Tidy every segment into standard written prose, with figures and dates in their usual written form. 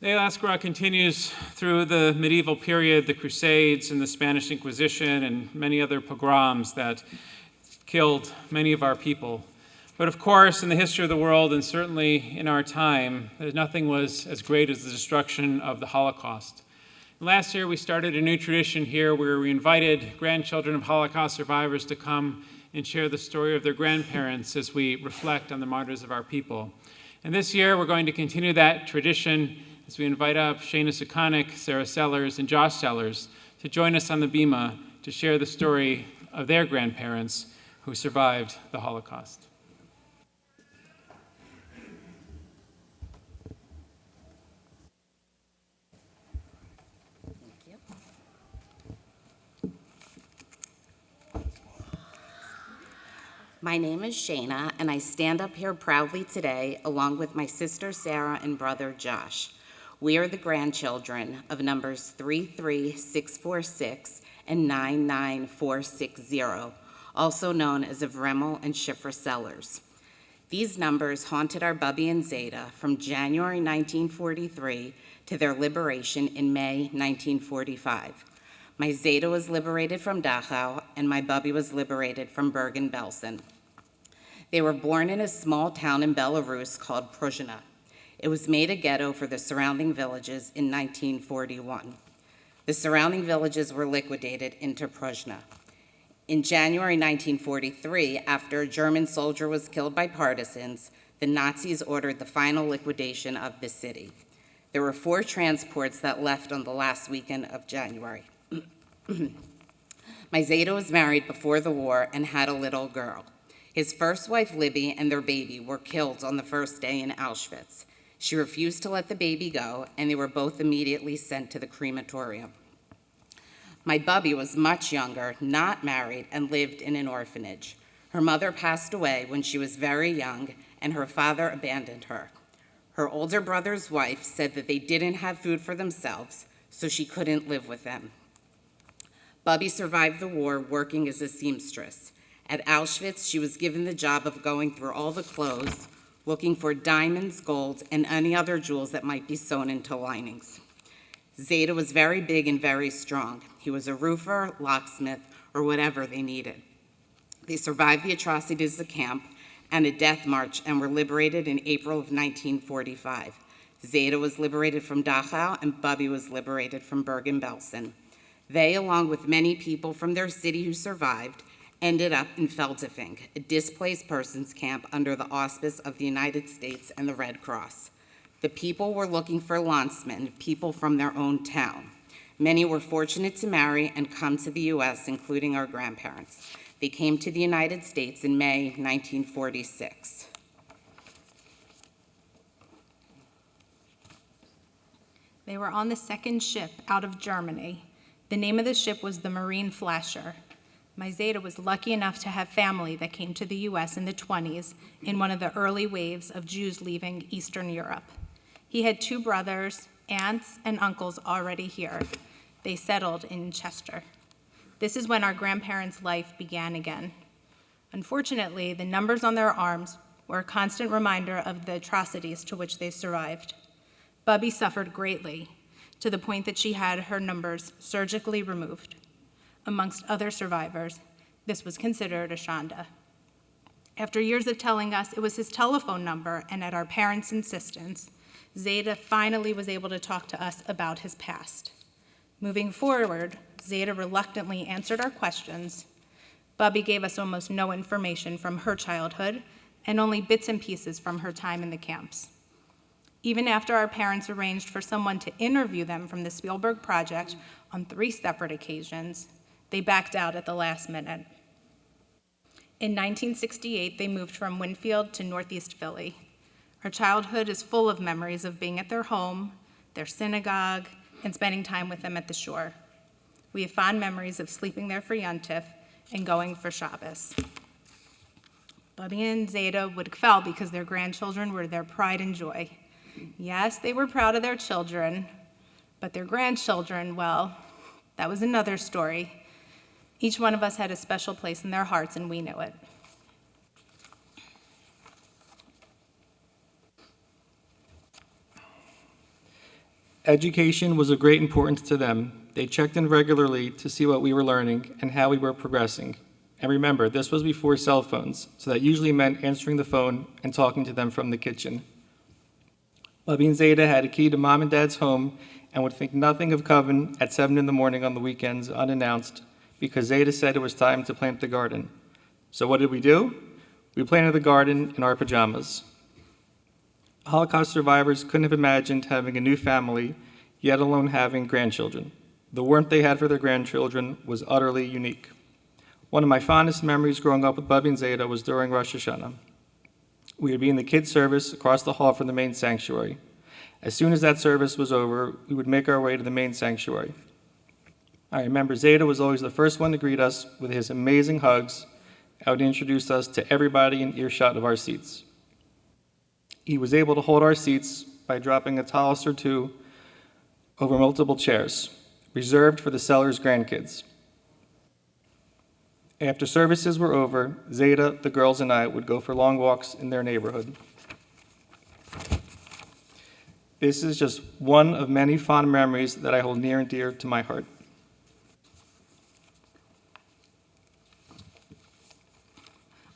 The Ezkara continues through the medieval period, the Crusades and the Spanish Inquisition and many other pogroms that killed many of our people. But of course, in the history of the world, and certainly in our time, nothing was as great as the destruction of the Holocaust. Last year, we started a new tradition here where we invited grandchildren of Holocaust survivors to come and share the story of their grandparents as we reflect on the martyrs of our people. And this year, we're going to continue that tradition as we invite up Shayna Sukoneck, Sarah Sellers, and Josh Sellers to join us on the bima to share the story of their grandparents who survived the Holocaust. My name is Shayna, and I stand up here proudly today along with my sister Sarah and brother Josh. We are the grandchildren of numbers 33646 and 99460, also known as Avremel and Shifra Sellers. These numbers haunted our Bubby and Zeta from January 1943 to their liberation in May 1945. My Zeta was liberated from Dachau, and my Bubby was liberated from Bergen-Belsen. They were born in a small town in Belarus called Pruzhna. It was made a ghetto for the surrounding villages in 1941. The surrounding villages were liquidated into Pruzhna. In January 1943, after a German soldier was killed by partisans, the Nazis ordered the final liquidation of the city. There were 4 transports that left on the last weekend of January. My Zeta was married before the war and had a little girl. His first wife, Libby, and their baby were killed on the first day in Auschwitz. She refused to let the baby go, and they were both immediately sent to the crematorium. My Bubby was much younger, not married, and lived in an orphanage. Her mother passed away when she was very young, and her father abandoned her. Her older brother's wife said that they didn't have food for themselves, so she couldn't live with them. Bubby survived the war working as a seamstress. At Auschwitz, she was given the job of going through all the clothes, looking for diamonds, gold, and any other jewels that might be sewn into linings. Zeta was very big and very strong. He was a roofer, locksmith, or whatever they needed. They survived the atrocities of camp and a death march and were liberated in April of 1945. Zeta was liberated from Dachau and Bubby was liberated from Bergen-Belsen. They, along with many people from their city who survived, ended up in Feldafing, a displaced persons camp under the auspice of the United States and the Red Cross. The people were looking for landsmen, people from their own town. Many were fortunate to marry and come to the U.S., including our grandparents. They came to the United States in May 1946. They were on the second ship out of Germany. The name of the ship was the Marine Flasher. My Zeta was lucky enough to have family that came to the U.S. in the 20s in one of the early waves of Jews leaving Eastern Europe. He had 2 brothers, aunts, and uncles already here. They settled in Chester. This is when our grandparents' life began again. Unfortunately, the numbers on their arms were a constant reminder of the atrocities to which they survived. Bubby suffered greatly, to the point that she had her numbers surgically removed. Amongst other survivors, this was considered a shanda. After years of telling us it was his telephone number and at our parents' insistence, Zeta finally was able to talk to us about his past. Moving forward, Zeta reluctantly answered our questions. Bubby gave us almost no information from her childhood and only bits and pieces from her time in the camps. Even after our parents arranged for someone to interview them from the Spielberg Project on 3 separate occasions, they backed out at the last minute. In 1968, they moved from Winfield to Northeast Philly. Our childhood is full of memories of being at their home, their synagogue, and spending time with them at the shore. We have fond memories of sleeping there for Yontif and going for Shabbos. Bubby and Zeta would excel because their grandchildren were their pride and joy. Yes, they were proud of their children, but their grandchildren, well, that was another story. Each one of us had a special place in their hearts, and we knew it. Education was of great importance to them. They checked in regularly to see what we were learning and how we were progressing. And remember, this was before cell phones, so that usually meant answering the phone and talking to them from the kitchen. Bubby and Zeta had a key to Mom and Dad's home and would think nothing of coming at 7 in the morning on the weekends unannounced because Zeta said it was time to plant the garden. So what did we do? We planted the garden in our pajamas. Holocaust survivors couldn't have imagined having a new family, yet alone having grandchildren. The warmth they had for their grandchildren was utterly unique. One of my fondest memories growing up with Bubby and Zeta was during Rosh Hashanah. We would be in the kids' service across the hall from the main sanctuary. As soon as that service was over, we would make our way to the main sanctuary. I remember Zeta was always the first one to greet us with his amazing hugs and would introduce us to everybody in earshot of our seats. He was able to hold our seats by dropping a tallis or two over multiple chairs, reserved for the seller's grandkids. After services were over, Zeta, the girls, and I would go for long walks in their neighborhood. This is just one of many fond memories that I hold near and dear to my heart.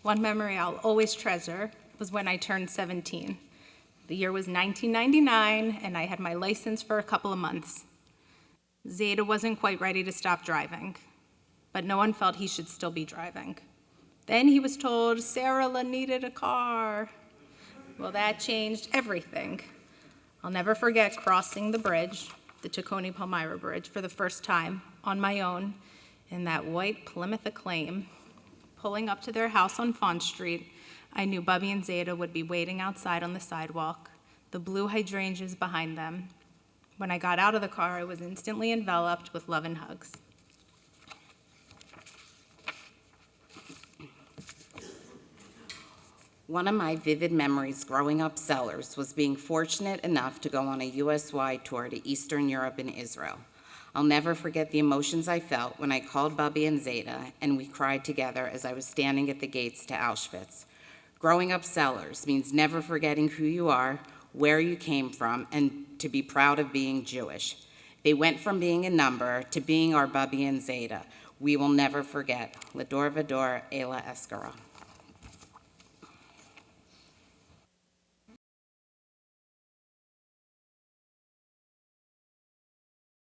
One memory I'll always treasure was when I turned 17. The year was 1999, and I had my license for a couple of months. Zeta wasn't quite ready to stop driving, but no one felt he should still be driving. Then he was told Sarah needed a car. Well, that changed everything. I'll never forget crossing the bridge, the Tacony-Palmyra Bridge, for the first time on my own in that white Plymouth Acclaim. Pulling up to their house on Font Street, I knew Bubby and Zeta would be waiting outside on the sidewalk, the blue hydrangeas behind them. When I got out of the car, I was instantly enveloped with love and hugs. One of my vivid memories growing up Sellers was being fortunate enough to go on a US-wide tour to Eastern Europe and Israel. I'll never forget the emotions I felt when I called Bubby and Zeta and we cried together as I was standing at the gates to Auschwitz. Growing up Sellers means never forgetting who you are, where you came from, and to be proud of being Jewish. They went from being a number to being our Bubby and Zeta. We will never forget. Lador Vador, Eleh, Ezkara.